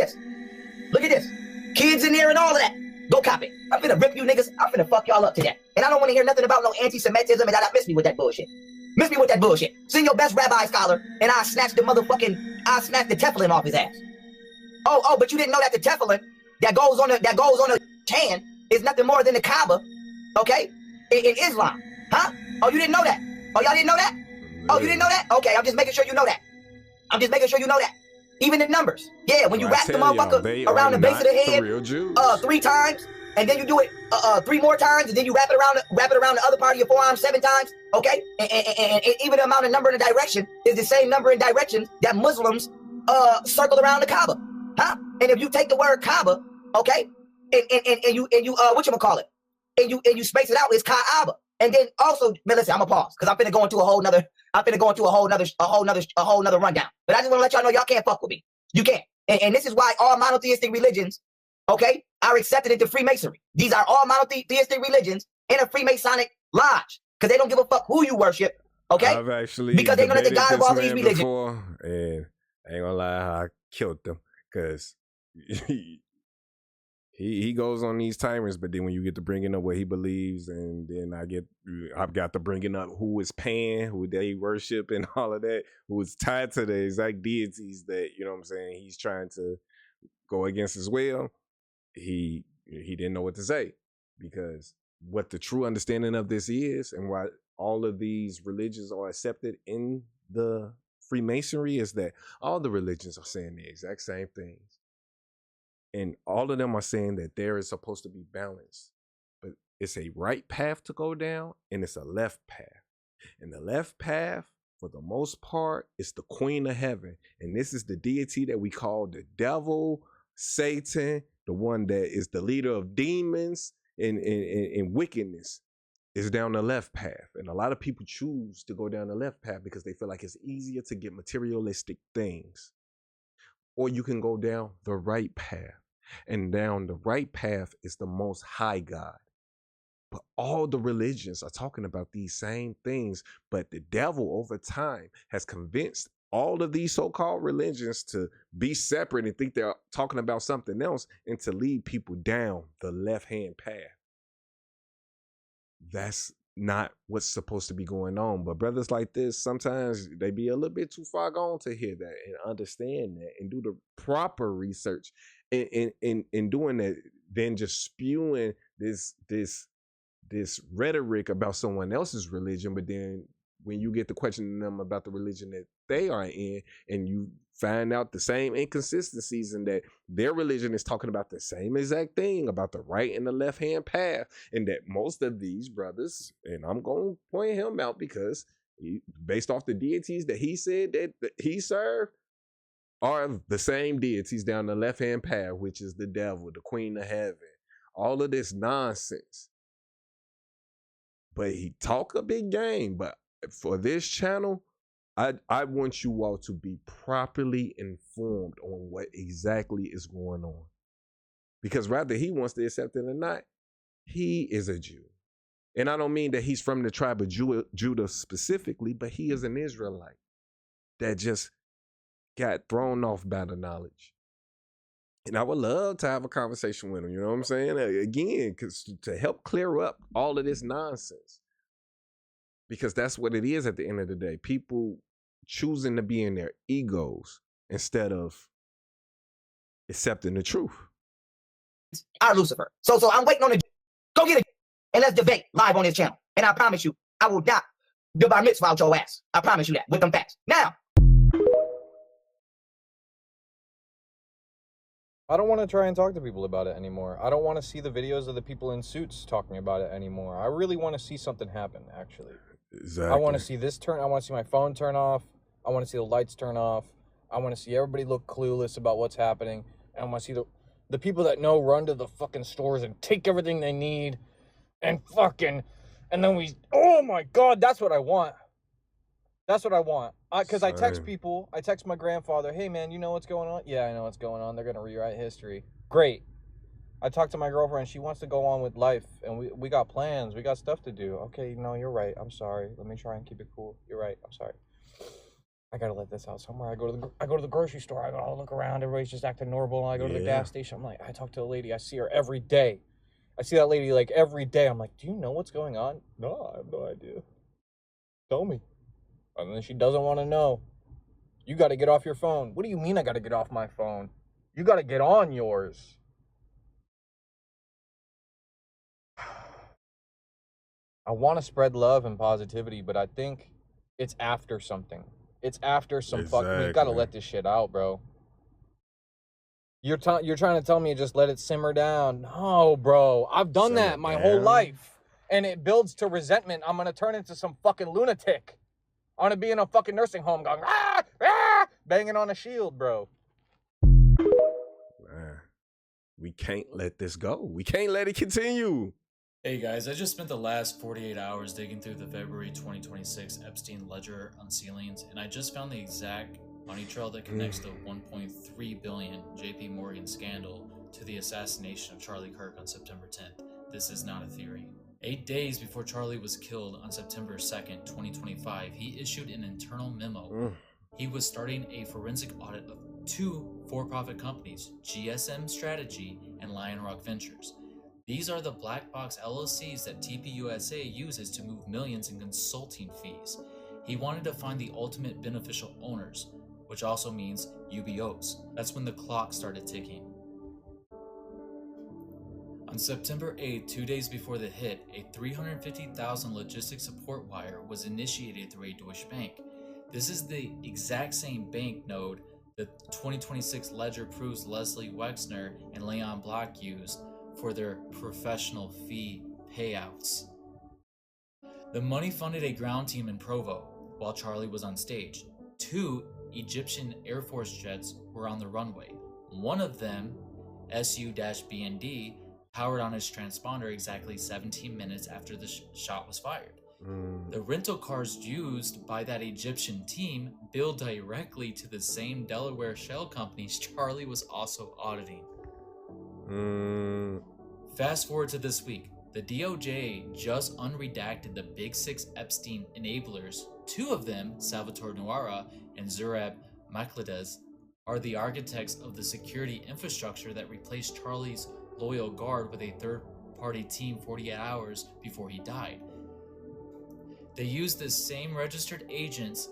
this. Kids in there and all of that. Go cop it. I'm finna rip you niggas. I'm finna fuck y'all up to that. And I don't want to hear nothing about no anti-Semitism and that. Miss me with that bullshit. Send your best rabbi scholar and I'll snatch the tefillin off his ass. Oh, but you didn't know that the tefillin that goes on the can is nothing more than the Kaaba, okay? In Islam. Huh? Oh, you didn't know that? Oh, y'all didn't know that? Oh, you didn't know that? Okay, I'm just making sure you know that. Even the numbers. Yeah, when you wrap the motherfucker around the base of the head 3 times, and then you do it 3 more times, and then you wrap it around the other part of your forearm 7 times. Okay, and even the amount of number in the direction is the same number in directions that Muslims circle around the Kaaba, huh? And if you take the word Kaaba, okay, and you whatchamacallit, and you space it out, it's Kaaba. And then also, man, listen, I'm gonna pause because I'm finna go into a whole nother rundown. But I just wanna let y'all know y'all can't fuck with me. You can't. And this is why all monotheistic religions, okay, are accepted into Freemasonry. These are all monotheistic religions in a Freemasonic lodge. Because they don't give a fuck who you worship, okay? I've actually because they know that the God of all these religions. Before, and I ain't gonna lie, I killed them because he goes on these timers, but then when you get to bringing up what he believes, and then I've got to bringing up who is paying, who they worship, and all of that, who is tied to the exact deities that, you know what I'm saying, he's trying to go against as well. He didn't know what to say, because what the true understanding of this is, and why all of these religions are accepted in the Freemasonry, is that all the religions are saying the exact same things. And all of them are saying that there is supposed to be balance. But it's a right path to go down, and it's a left path. And the left path, for the most part, is the Queen of Heaven. And this is the deity that we call the devil, Satan, the one that is the leader of demons, and wickedness, is down the left path. And a lot of people choose to go down the left path because they feel like it's easier to get materialistic things. Or you can go down the right path. And down the right path is the Most High God. But all the religions are talking about these same things. But the devil over time has convinced all of these so-called religions to be separate and think they're talking about something else, and to lead people down the left-hand path. That's not what's supposed to be going on. But brothers like this, sometimes they be a little bit too far gone to hear that and understand that and do the proper research in doing that, then just spewing this rhetoric about someone else's religion. But then when you get to questioning them about the religion that they are in, and you find out the same inconsistencies, and that their religion is talking about the same exact thing about the right and the left-hand path, and that most of these brothers, and I'm going to point him out because based off the deities that he said that he served, are the same deities down the left-hand path, which is the devil, the Queen of Heaven, all of this nonsense. But he talk a big game. But for this channel, I want you all to be properly informed on what exactly is going on. Because whether he wants to accept it or not, he is a Jew. And I don't mean that he's from the tribe of Judah specifically, but he is an Israelite that just got thrown off by the knowledge. And I would love to have a conversation with him, you know what I'm saying? Again, to help clear up all of this nonsense. Because that's what it is at the end of the day. People choosing to be in their egos instead of accepting the truth. Our Lucifer. So I'm waiting on go get it, and let's debate live on this channel. And I promise you, I will not do bar mitzvah out your ass. I promise you that with them facts. Now, I don't want to try and talk to people about it anymore. I don't want to see the videos of the people in suits talking about it anymore. I really want to see something happen, actually. Exactly. I want to see this turn. I want to see my phone turn off. I want to see the lights turn off. I want to see everybody look clueless about what's happening. And I want to see the people that know run to the fucking stores and take everything they need and then oh my God, that's what I want. That's what I want. Because I text people, I text my grandfather, hey man, you know what's going on? Yeah, I know what's going on. They're going to rewrite history. Great. I talked to my girlfriend, she wants to go on with life, and we got plans, we got stuff to do. Okay, no, you're right, I'm sorry. Let me try and keep it cool. You're right, I'm sorry. I gotta let this out somewhere. I go to the grocery store, I gotta look around, everybody's just acting normal. I go to the gas station, I'm like, I talk to a lady, I see her every day. I see that lady like every day. I'm like, do you know what's going on? No, I have no idea. Tell me. And then she doesn't want to know. You got to get off your phone. What do you mean I got to get off my phone? You got to get on yours. I want to spread love and positivity, but I think it's after something. It's after some fucking... We got to let this shit out, bro. You're trying to tell me just let it simmer down. No, bro. I've done that my whole life. and it builds to resentment, I'm gonna turn into some fucking lunatic. I wanna be in a fucking nursing home going, ah, ah, banging on a shield, bro. Man, we can't let this go. We can't let it continue. Hey guys, I just spent the last 48 hours digging through the February 2026 Epstein Ledger unsealings, and I just found the exact money trail that connects the 1.3 billion JP Morgan scandal to the assassination of Charlie Kirk on September 10th. This is not a theory. 8 days before Charlie was killed on September 2nd, 2025, he issued an internal memo. He was starting a forensic audit of 2 for-profit companies, GSM Strategy and Lion Rock Ventures. These are the black box LLCs that TPUSA uses to move millions in consulting fees. He wanted to find the ultimate beneficial owners, which also means UBOs. That's when the clock started ticking. On September 8th, 2 days before the hit, a $350,000 logistics support wire was initiated through a Deutsche Bank. This is the exact same bank node the 2026 ledger proves Leslie Wexner and Leon Block used for their professional fee payouts. The money funded a ground team in Provo while Charlie was on stage. 2 Egyptian Air Force jets were on the runway. One of them, SU-BND, powered on his transponder exactly 17 minutes after the shot was fired. The rental cars used by that Egyptian team billed directly to the same Delaware shell companies Charlie was also auditing. Fast forward to this week. The DOJ just unredacted the Big Six Epstein enablers. 2 of them, Salvatore Nuara and Zurab Makhlidze, are the architects of the security infrastructure that replaced Charlie's loyal guard with a third-party team 48 hours before he died. They used the same registered agents,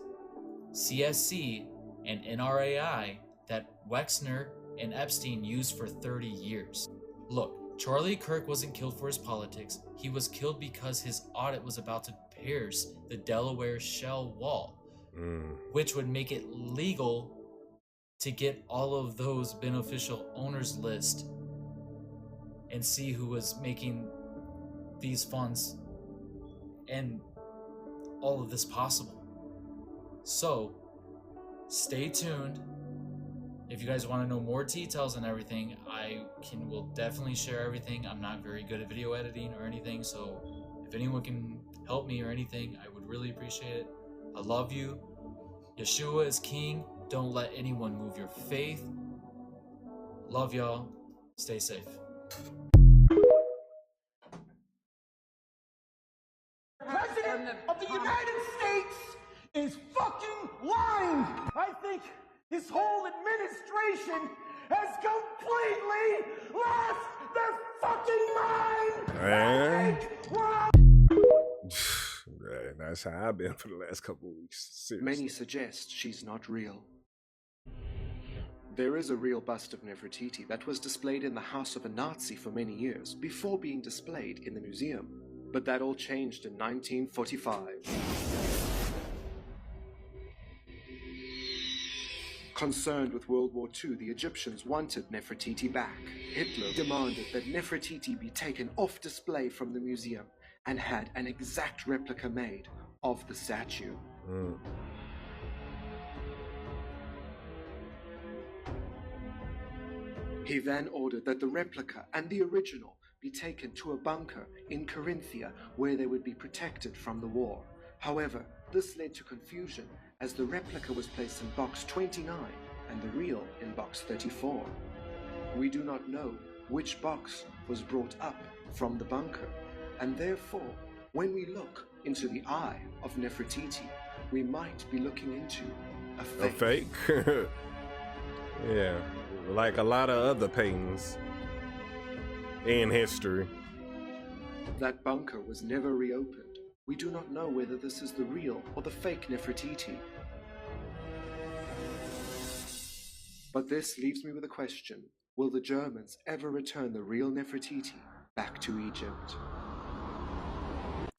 CSC and NRAI, that Wexner and Epstein used for 30 years. Look, Charlie Kirk wasn't killed for his politics. He was killed because his audit was about to pierce the Delaware shell wall, which would make it legal to get all of those beneficial owners list and see who was making these funds and all of this possible. So, stay tuned. If you guys want to know more details and everything, will definitely share everything. I'm not very good at video editing or anything, so if anyone can help me or anything, I would really appreciate it. I love you. Yeshua is king. Don't let anyone move your faith. Love y'all. Stay safe. President of the United States is fucking lying. I think his whole administration has completely lost their fucking mind. Man, that's how I've been for the last couple of weeks. Seriously. Many suggest she's not real. There is a real bust of Nefertiti that was displayed in the house of a Nazi for many years before being displayed in the museum. But that all changed in 1945. Concerned with World War II, the Egyptians wanted Nefertiti back. Hitler demanded that Nefertiti be taken off display from the museum and had an exact replica made of the statue. He then ordered that the replica and the original be taken to a bunker in Corinthia where they would be protected from the war. However, this led to confusion as the replica was placed in box 29 and the real in box 34. We do not know which box was brought up from the bunker, and therefore, when we look into the eye of Nefertiti, we might be looking into a fake. A fake? Yeah, like a lot of other paintings in history. That bunker was never reopened. We do not know whether this is the real or the fake Nefertiti. But this leaves me with a question. Will the Germans ever return the real Nefertiti back to Egypt?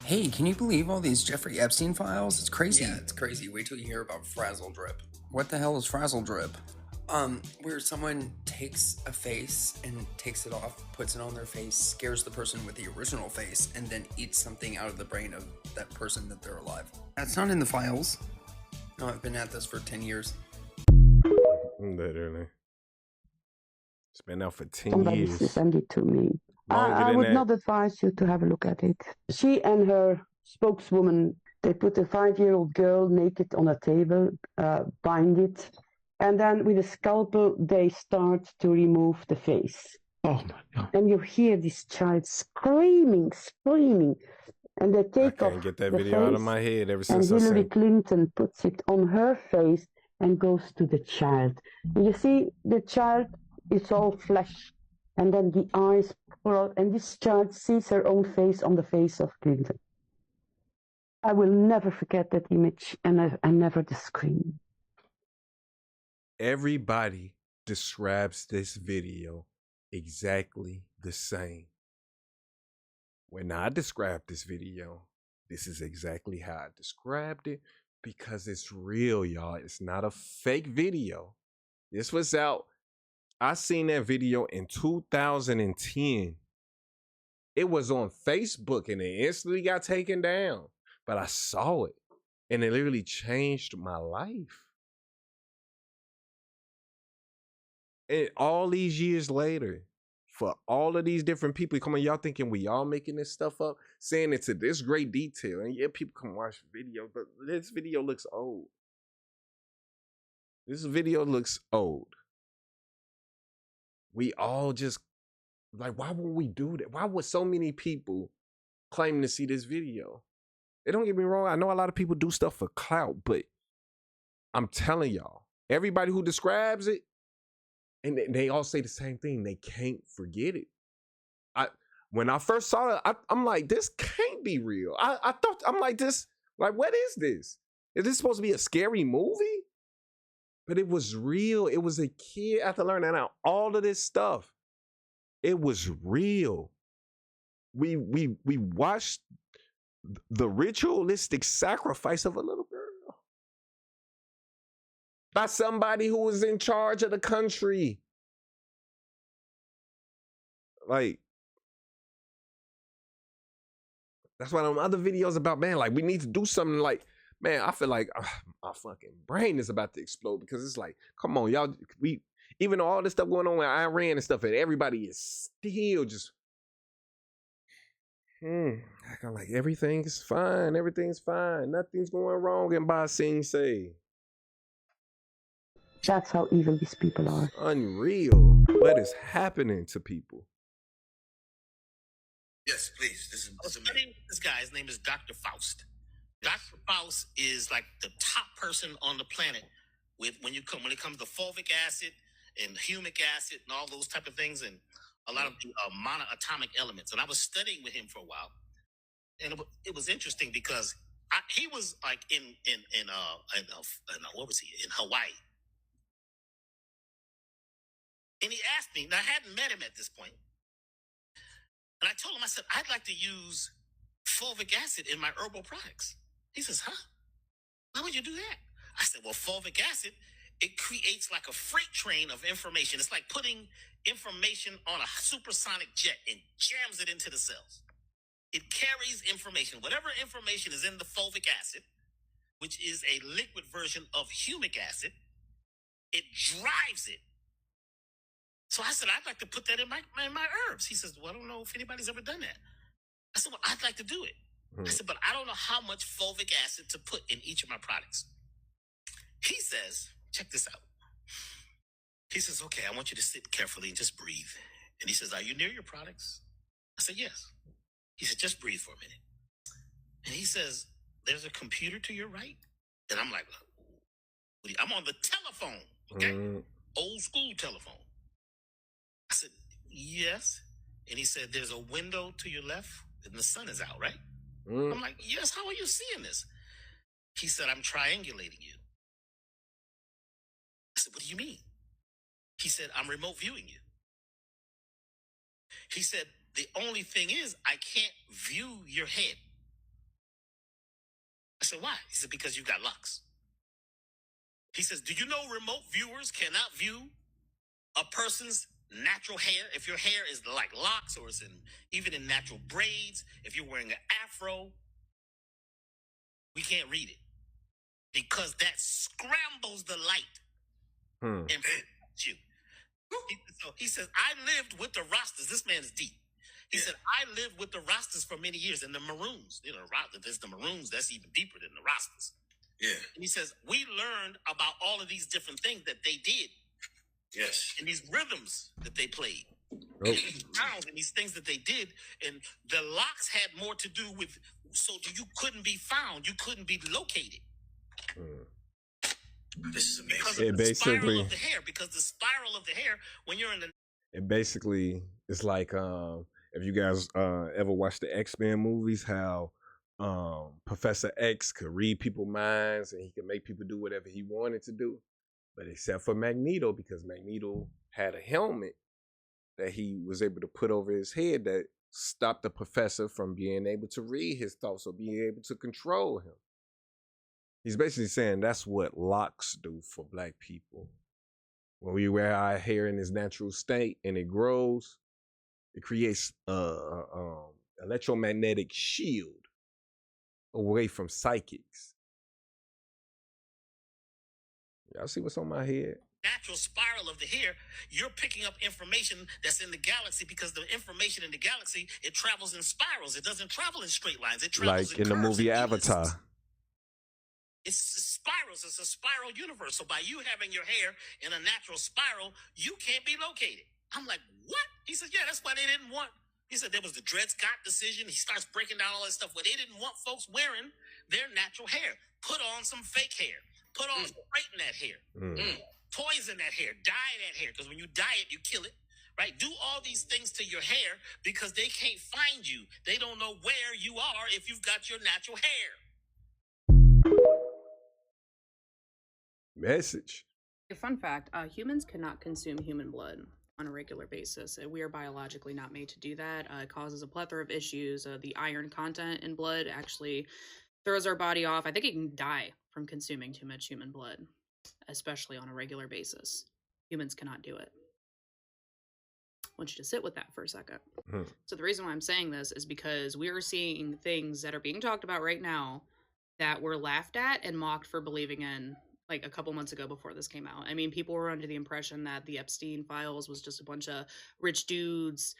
Hey, can you believe all these Jeffrey Epstein files? It's crazy. Yeah, it's crazy. Wait till you hear about Frazzle Drip. What the hell is Frazzle Drip? Where someone takes a face and takes it off, puts it on their face, scares the person with the original face, and then eats something out of the brain of that person that they're alive. That's not in the files. No, I've been at this for 10 years. Literally. It's been out for 10 Somebody years. sent it to me. Longer I than would that. not advise you to have a look at it. She and her spokeswoman, they put a 5-year-old girl naked on a table, bind it, and then with a scalpel, they start to remove the face. Oh my God. And you hear this child screaming, and they I take off can't get that the video out of face, my head ever and since I Hillary seen. Clinton puts it on her face and goes to the child. And you see, the child is all flesh, and then the eyes pour out, and this child sees her own face on the face of Clinton. I will never forget that image, and never the scream. Everybody describes this video exactly the same. When I described this video, this is exactly how I described it because it's real, y'all. It's not a fake video. This was out. I seen that video in 2010. It was on Facebook and it instantly got taken down. But I saw it and it literally changed my life. And all these years later, for all of these different people, come on, y'all thinking we all making this stuff up, saying it to this great detail. And yeah, people come watch the video, but this video looks old. This video looks old. We all just, like, why would we do that? Why would so many people claim to see this video? It don't get me wrong. I know a lot of people do stuff for clout, but I'm telling y'all, everybody who describes it, and they all say the same thing. They can't forget it. When I first saw it, I'm like, this can't be real. I thought, I'm like, this, like, what is this? Is this supposed to be a scary movie? But it was real. It was a kid after learning out all of this stuff. It was real. We watched the ritualistic sacrifice of a little girl by somebody who was in charge of the country. Like, that's why them other videos about, man, like, we need to do something. Like, man, I feel like my fucking brain is about to explode because it's like, come on, y'all, even though all this stuff going on with Iran and stuff, and everybody is still just acting like everything's fine, nothing's going wrong in Ba Sing Se. That's how evil these people are. It's unreal what is happening to people. Yes, please. This guy, his name is Dr. Faust. Dr. Faust is like the top person on the planet when it comes to fulvic acid and humic acid and all those type of things and a lot of monoatomic elements. And I was studying with him for a while, and it was interesting because he was like in what was he in Hawaii, and he asked me. Now I hadn't met him at this point, and I told him, I said, I'd like to use fulvic acid in my herbal products. He says, huh? Why would you do that? I said, well, fulvic acid, it creates like a freight train of information. It's like putting information on a supersonic jet and jams it into the cells. It carries information. Whatever information is in the fulvic acid, which is a liquid version of humic acid, it drives it. So I said, I'd like to put that in my herbs. He says, well, I don't know if anybody's ever done that. I said, well, I'd like to do it. I said, but I don't know how much fulvic acid to put in each of my products. He says, check this out. He says, okay, I want you to sit carefully and just breathe. And he says, are you near your products? I said, yes. He said, just breathe for a minute. And he says, there's a computer to your right? And I'm like, I'm on the telephone, okay? Old school telephone. I said, yes. And he said, there's a window to your left and the sun is out, right? I'm like, yes, how are you seeing this? He said, I'm triangulating you. I said, what do you mean? He said, I'm remote viewing you. He said, the only thing is I can't view your head. I said, why? He said, because you've got locks. He says, do you know remote viewers cannot view a person's natural hair? If your hair is like locks or it's even in natural braids, if you're wearing an afro, we can't read it because that scrambles the light and protects you. So he says, I lived with the Rastas. This man is deep. He said, I lived with the Rastas for many years, and the Maroons. You know, there's the Maroons. That's even deeper than the Rastas. Yeah. And he says, we learned about all of these different things that they did. Yes. And these rhythms that they played. Oh. And these sounds and these things that they did. And the locks had more to do with, so you couldn't be found. You couldn't be located. This is amazing. Because of the spiral of the hair. Because the spiral of the hair, when you're in the... It basically, it's like, if you guys ever watch the X-Men movies, how Professor X could read people's minds and he could make people do whatever he wanted to do. But except for Magneto, because Magneto had a helmet that he was able to put over his head that stopped the professor from being able to read his thoughts or being able to control him. He's basically saying that's what locks do for black people. When we wear our hair in its natural state and it grows, it creates electromagnetic shield away from psychics. Y'all see what's on my head? Natural spiral of the hair, you're picking up information that's in the galaxy because the information in the galaxy, it travels in spirals. It doesn't travel in straight lines. It travels Like in in the curves movie and Avatar. ellipses. It's spirals. It's a spiral universe. So by you having your hair in a natural spiral, you can't be located. I'm like, what? He said, yeah, that's why they didn't want. He said there was the Dred Scott decision. He starts breaking down all that stuff where they didn't want folks wearing their natural hair. Put on some fake hair. Put on straighten that hair. Poison that hair. Dye that hair. Because when you dye it, you kill it. Right? Do all these things to your hair because they can't find you. They don't know where you are if you've got your natural hair. Message. A fun fact, humans cannot consume human blood on a regular basis. We are biologically not made to do that. It causes a plethora of issues. The iron content in blood actually throws our body off. I think it can die from consuming too much human blood, especially on a regular basis. Humans cannot do it. I want you to sit with that for a second. So the reason why I'm saying this is because we are seeing things that are being talked about right now that were laughed at and mocked for believing in like a couple months ago before this came out. I mean, people were under the impression that the Epstein files was just a bunch of rich dudes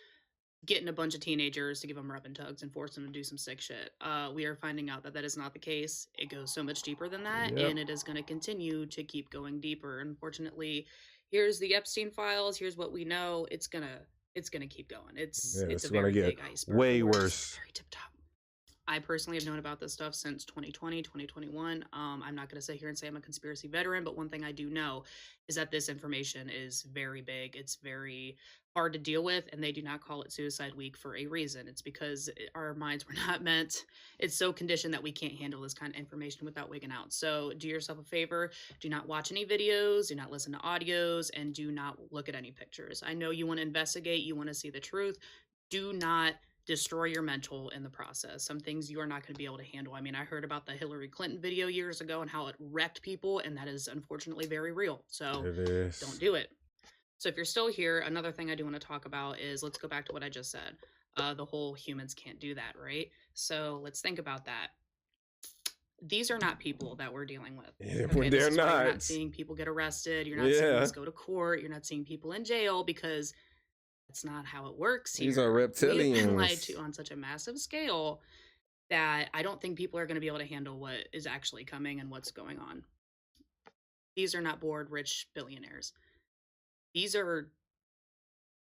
getting a bunch of teenagers to give them rub and tugs and force them to do some sick shit. We are finding out that that is not the case. It goes so much deeper than that, and it is going to continue to keep going deeper. Unfortunately, here's the Epstein files. Here's what we know. It's gonna keep going. It's a very get big iceberg. way worse. Very tip top. I personally have known about this stuff since 2020, 2021. I'm not going to sit here and say I'm a conspiracy veteran, but one thing I do know is that this information is very big. It's very hard to deal with, and they do not call it Suicide Week for a reason. It's because our minds were not meant. It's so conditioned that we can't handle this kind of information without wigging out. So do yourself a favor. Do not watch any videos. Do not listen to audios, and do not look at any pictures. I know you want to investigate. You want to see the truth. Do not destroy your mental in the process. Some things you are not going to be able to handle. I mean, I heard about the Hillary Clinton video years ago and how it wrecked people, and that is unfortunately very real. So don't do it. So if you're still here, another thing I do want to talk about is, let's go back to what I just said. The whole humans can't do that, right? So let's think about that. These are not people that we're dealing with. Yeah, Okay, they're this is why not. You're not seeing people get arrested. You're not seeing us go to court. You're not seeing people in jail, because that's not how it works here. These are We've been lied reptilians. to on such a massive scale that I don't think people are going to be able to handle what is actually coming and what's going on. These are not bored rich billionaires. These are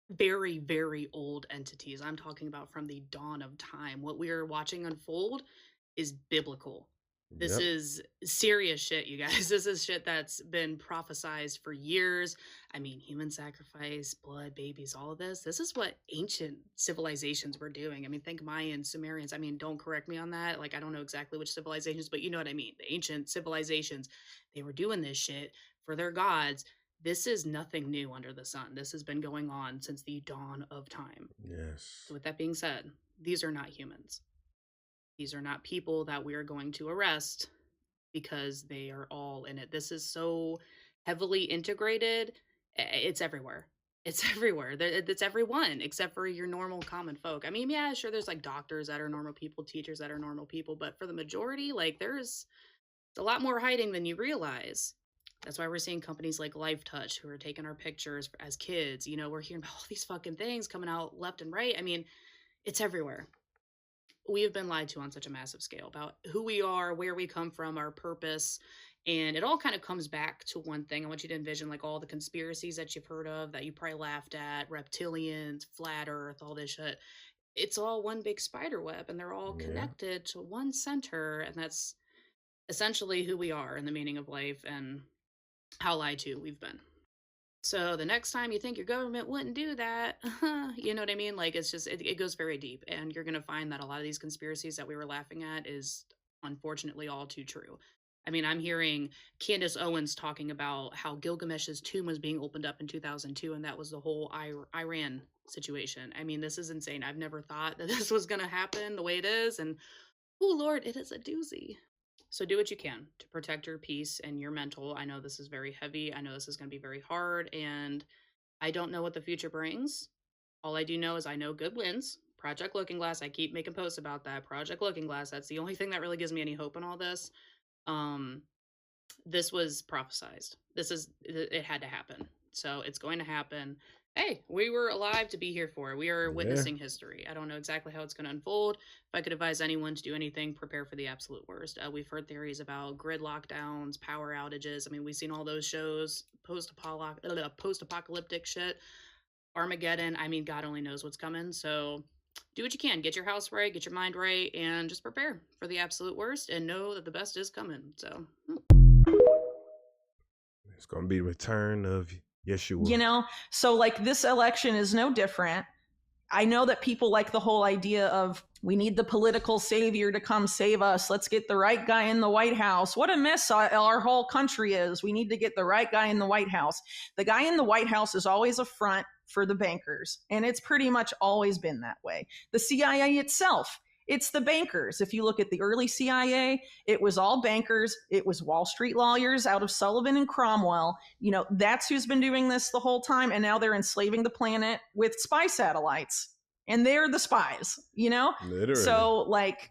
very, very old entities. I'm talking about from the dawn of time. What we are watching unfold is biblical. This is serious shit, you guys. This is shit that's been prophesized for years. I mean, human sacrifice, blood, babies, all of this. This is what ancient civilizations were doing. I mean, think Mayans, Sumerians. I mean, don't correct me on that. Like, I don't know exactly which civilizations, but you know what I mean. The ancient civilizations, they were doing this shit for their gods. This is nothing new under the sun. This has been going on since the dawn of time. Yes. So with that being said, these are not humans. These are not people that we are going to arrest because they are all in it. This is so heavily integrated. It's everywhere. It's everywhere. It's everyone except for your normal common folk. I mean, yeah, sure, there's like doctors that are normal people, teachers that are normal people, but for the majority, like there's a lot more hiding than you realize. That's why we're seeing companies like LifeTouch who are taking our pictures as kids. You know, we're hearing about all these fucking things coming out left and right. I mean, it's everywhere. We have been lied to on such a massive scale about who we are, where we come from, our purpose. And it all kind of comes back to one thing. I want you to envision like all the conspiracies that you've heard of that you probably laughed at, reptilians, flat earth, all this shit. It's all one big spider web and they're all connected to one center. And that's essentially who we are and the meaning of life and how lied to we've been. So the next time you think your government wouldn't do that, you know what I mean? Like, it's just, it goes very deep. And you're going to find that a lot of these conspiracies that we were laughing at is unfortunately all too true. I mean, I'm hearing Candace Owens talking about how Gilgamesh's tomb was being opened up in 2002, and that was the whole Iran situation. I mean, this is insane. I've never thought that this was going to happen the way it is. And, oh, Lord, it is a doozy. So do what you can to protect your peace and your mental. I know this is very heavy. I know this is going to be very hard, and I don't know what the future brings. All I do know is I know good wins. Project Looking Glass, I keep making posts about that. Project Looking Glass, that's the only thing that really gives me any hope in all this. This was prophesized. It had to happen. So it's going to happen. Hey, we were alive to be here for it. We are witnessing history. I don't know exactly how it's going to unfold. If I could advise anyone to do anything, prepare for the absolute worst. We've heard theories about grid lockdowns, power outages. I mean, we've seen all those shows, post-apocalyptic shit, Armageddon. I mean, God only knows what's coming. So do what you can. Get your house right, get your mind right, and just prepare for the absolute worst and know that the best is coming. So it's going to be return of Yeshua. You know, so like this election is no different. I know that people like the whole idea of we need the political savior to come save us. Let's get the right guy in the White House. What a mess our whole country is. We need to get the right guy in the White House. The guy in the White House is always a front for the bankers, and it's pretty much always been that way. The CIA itself, it's the bankers. If you look at the early CIA, it was all bankers. It was Wall Street lawyers out of Sullivan and Cromwell. You know, that's who's been doing this the whole time. And now they're enslaving the planet with spy satellites. And they're the spies, you know? Literally. So, like,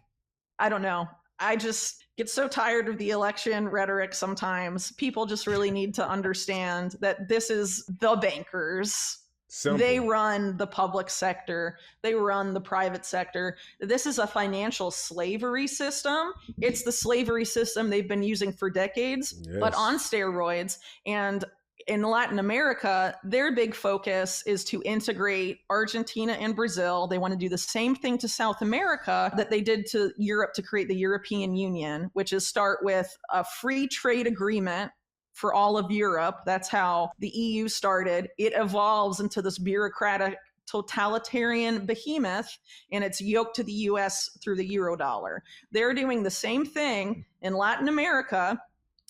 I don't know. I just get so tired of the election rhetoric sometimes. People just really need to understand that this is the bankers. Simple. They run the public sector. They run the private sector. This is a financial slavery system. It's the slavery system they've been using for decades, but on steroids. And in Latin America, their big focus is to integrate Argentina and Brazil. They want to do the same thing to South America that they did to Europe to create the European Union, which is start with a free trade agreement for all of Europe. That's how the EU started. It evolves into this bureaucratic totalitarian behemoth, and it's yoked to the US through the Eurodollar. They're doing the same thing in Latin America.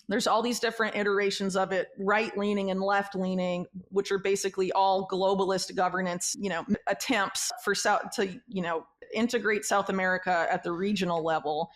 There's all these different iterations of it, right-leaning and left-leaning, which are basically all globalist governance, you know, attempts for integrate South America at the regional level.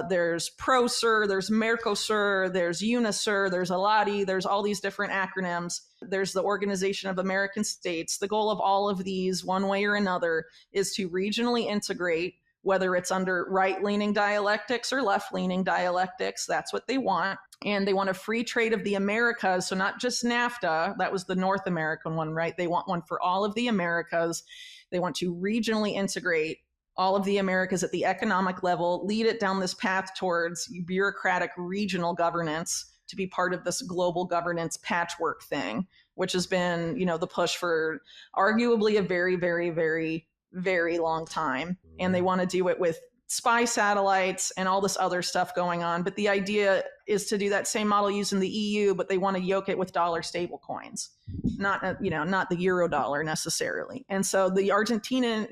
There's PROSUR, there's Mercosur, there's UNASUR, there's ALADI, there's all these different acronyms. There's the Organization of American States. The goal of all of these, one way or another, is to regionally integrate, whether it's under right-leaning dialectics or left-leaning dialectics. That's what they want. And they want a free trade of the Americas. So not just NAFTA, that was the North American one, right? They want one for all of the Americas. They want to regionally integrate all of the Americas at the economic level, lead it down this path towards bureaucratic regional governance to be part of this global governance patchwork thing, which has been, you know, the push for arguably a very, very, very, very long time. And they want to do it with spy satellites and all this other stuff going on. But the idea is to do that same model used in the EU, but they want to yoke it with dollar stable coins, not the euro dollar necessarily. And so the Argentina,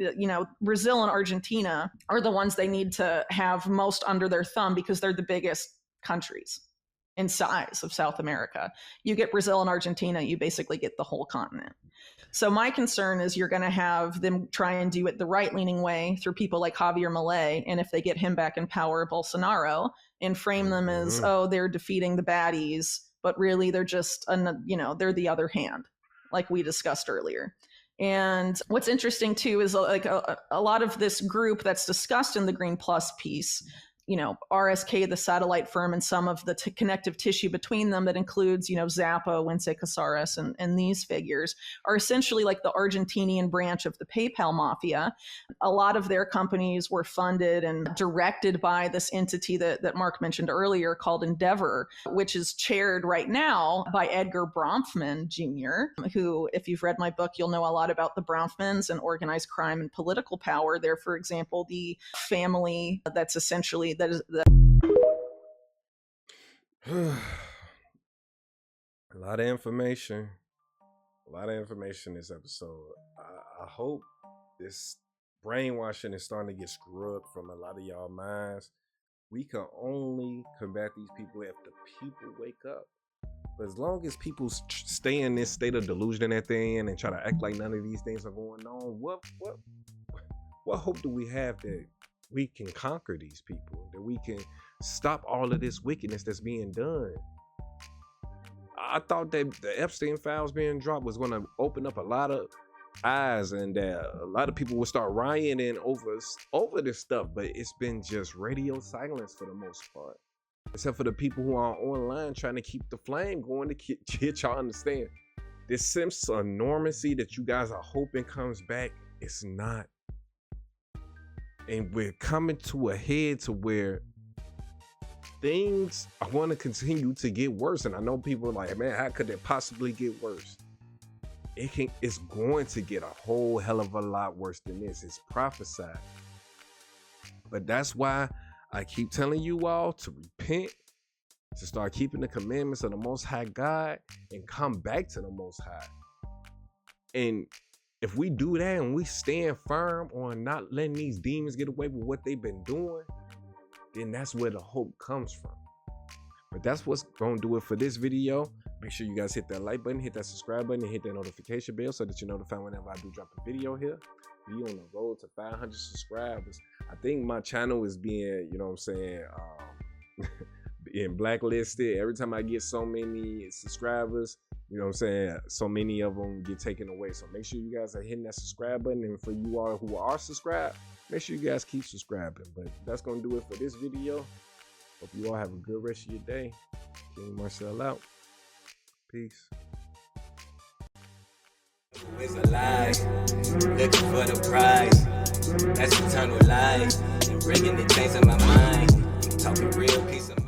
Brazil and Argentina are the ones they need to have most under their thumb because they're the biggest countries in size of South America. You get Brazil and Argentina, you basically get the whole continent. So my concern is you're going to have them try and do it the right-leaning way through people like Javier Milei, and if they get him back in power, Bolsonaro, and frame them as, oh, they're defeating the baddies, but really they're just, they're the other hand, like we discussed earlier. And what's interesting too is like a lot of this group that's discussed in the Green Plus piece, RSK, the satellite firm, and some of the connective tissue between them that includes, Zappa, Wince Casares, and these figures are essentially like the Argentinian branch of the PayPal mafia. A lot of their companies were funded and directed by this entity that Mark mentioned earlier called Endeavor, which is chaired right now by Edgar Bronfman Jr., who, if you've read my book, you'll know a lot about the Bronfmans and organized crime and political power. They're, for example, the family that's essentially a lot of information. This episode. I hope this brainwashing is starting to get scrubbed from a lot of y'all minds. We can only combat these people if the people wake up. But as long as people stay in this state of delusion that they're in and try to act like none of these things are going on, what hope do we have that we can conquer these people, that we can stop all of this wickedness that's being done? I thought that the Epstein files being dropped was going to open up a lot of eyes and that a lot of people would start rioting over this stuff, but it's been just radio silence for the most part, except for the people who are online trying to keep the flame going to get y'all understand. This sense of enormity that you guys are hoping comes back, it's not. And we're coming to a head to where things are going to continue to get worse. And I know people are like, man, how could it possibly get worse? It's going to get a whole hell of a lot worse than this. It's prophesied. But that's why I keep telling you all to repent, to start keeping the commandments of the Most High God and come back to the Most High. And if we do that and we stand firm on not letting these demons get away with what they've been doing, then that's where the hope comes from. But that's what's going to do it for this video. Make sure you guys hit that like button, hit that subscribe button, and hit that notification bell so that you're notified whenever I do drop a video here. Be on the road to 500 subscribers. I think my channel is being, being blacklisted. Every time I get so many subscribers, so many of them get taken away. So make sure you guys are hitting that subscribe button. And for you all who are subscribed, make sure you guys keep subscribing. But that's going to do it for this video. Hope you all have a good rest of your day. King Marcel out. Peace. It's a lie, looking for the prize. That's eternal life, and bringing the chains in my mind. Talking real peace of mind.